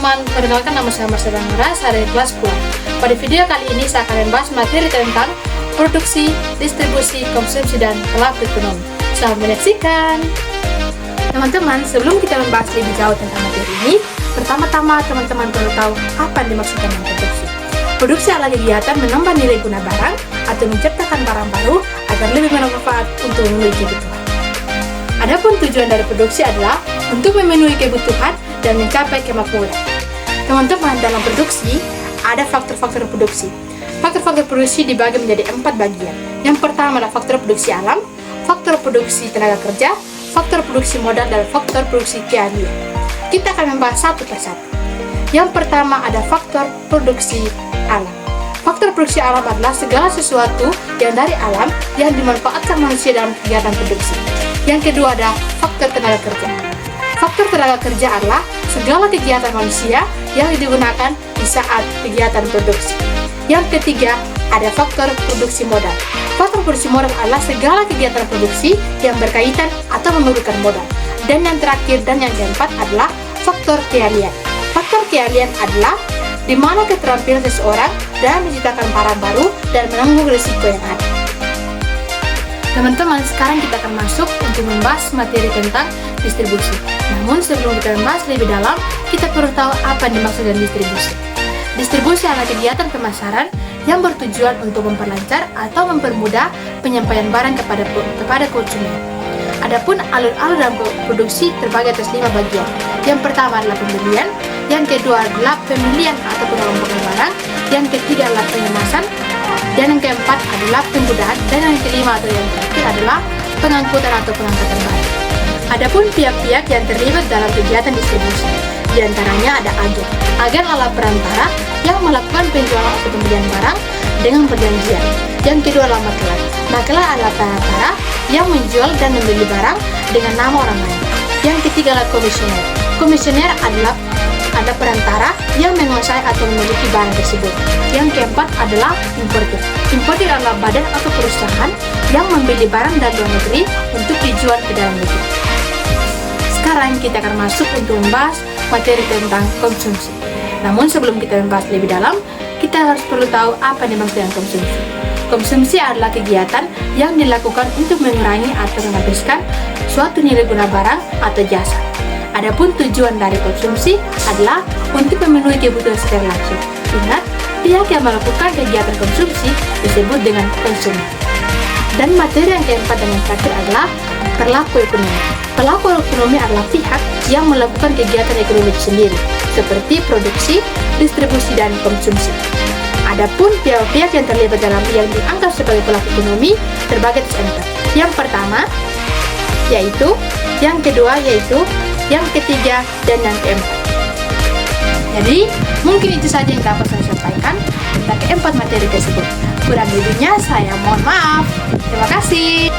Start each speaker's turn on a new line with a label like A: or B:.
A: teman-teman, perkenalkan nama saya Marcela Nura, saya dari kelas 10. Pada video kali ini saya akan membahas materi tentang produksi, distribusi, konsumsi, dan pelaku ekonomi. Selamat menyaksikan. Teman-teman, sebelum kita membahas lebih jauh tentang materi ini, pertama-tama teman-teman perlu tahu apa yang dimaksudkan dengan produksi. Produksi adalah kegiatan menambah nilai guna barang atau menciptakan barang baru agar lebih bermanfaat untuk memenuhi kebutuhan. Adapun tujuan dari produksi adalah untuk memenuhi kebutuhan dan mencapai kemakmuran. Teman-teman, dalam produksi ada faktor-faktor produksi. Faktor-faktor produksi dibagi menjadi 4 bagian. Yang pertama adalah faktor produksi alam, faktor produksi tenaga kerja, faktor produksi modal, dan faktor produksi keahlian. Kita akan membahas satu persatu. Yang pertama ada faktor produksi alam. Faktor produksi alam adalah segala sesuatu yang dari alam yang dimanfaatkan manusia dalam kegiatan produksi. Yang kedua ada faktor tenaga kerja. Faktor tenaga kerja adalah segala kegiatan manusia yang digunakan di saat kegiatan produksi. Yang ketiga ada faktor produksi modal. Faktor produksi modal adalah segala kegiatan produksi yang berkaitan atau memerlukan modal. Dan yang terakhir dan yang keempat adalah faktor keahlian. Faktor keahlian adalah di mana keterampilan seseorang dalam menciptakan barang baru dan menanggung risiko yang ada. Teman-teman, sekarang kita akan masuk untuk membahas materi tentang distribusi. Namun sebelum kita membahas lebih dalam, kita perlu tahu apa yang dimaksud dengan distribusi. Distribusi adalah kegiatan pemasaran yang bertujuan untuk memperlancar atau mempermudah penyampaian barang kepada konsumen. Adapun alur-alur dalam produksi terbagi atas 5 bagian. Yang pertama adalah pembelian, yang kedua adalah pemilihan atau pengelompokan barang, yang ketiga adalah pengemasan, dan yang keempat adalah penggunaan, dan yang kelima atau yang terakhir adalah pengangkutan atau pengangkatan barang. Adapun pihak-pihak yang terlibat dalam kegiatan distribusi, di antaranya ada agen. Agen adalah perantara yang melakukan penjualan atau pembelian barang dengan perjanjian. Yang kedua adalah makelar. Makelar adalah perantara yang menjual dan membeli barang dengan nama orang lain. Yang ketiga adalah komisioner. Komisioner adalah perantara yang menguasai atau memiliki barang tersebut. Yang keempat adalah importir. Importir adalah badan atau perusahaan yang membeli barang dari luar negeri untuk dijual ke dalam negeri. Sekarang kita akan masuk untuk membahas materi tentang konsumsi. Namun sebelum kita membahas lebih dalam, kita harus perlu tahu apa yang dimaksud dengan konsumsi. Konsumsi adalah kegiatan yang dilakukan untuk mengurangi atau menghabiskan suatu nilai guna barang atau jasa. Adapun tujuan dari konsumsi adalah untuk memenuhi kebutuhan secara langsung. Ingat, pihak yang melakukan kegiatan konsumsi disebut dengan konsumen. Dan materi yang keempat dan yang terakhir adalah pelaku ekonomi. Pelaku ekonomi adalah pihak yang melakukan kegiatan ekonomi sendiri, seperti produksi, distribusi, dan konsumsi. Adapun pihak-pihak yang terlibat dalam yang dianggap sebagai pelaku ekonomi terbagi atas 4. Yang pertama yaitu, yang kedua yaitu, yang ketiga, dan yang keempat. Jadi, mungkin itu saja yang dapat saya sampaikan tentang keempat materi tersebut. Kurang lebihnya saya mohon maaf. Terima kasih.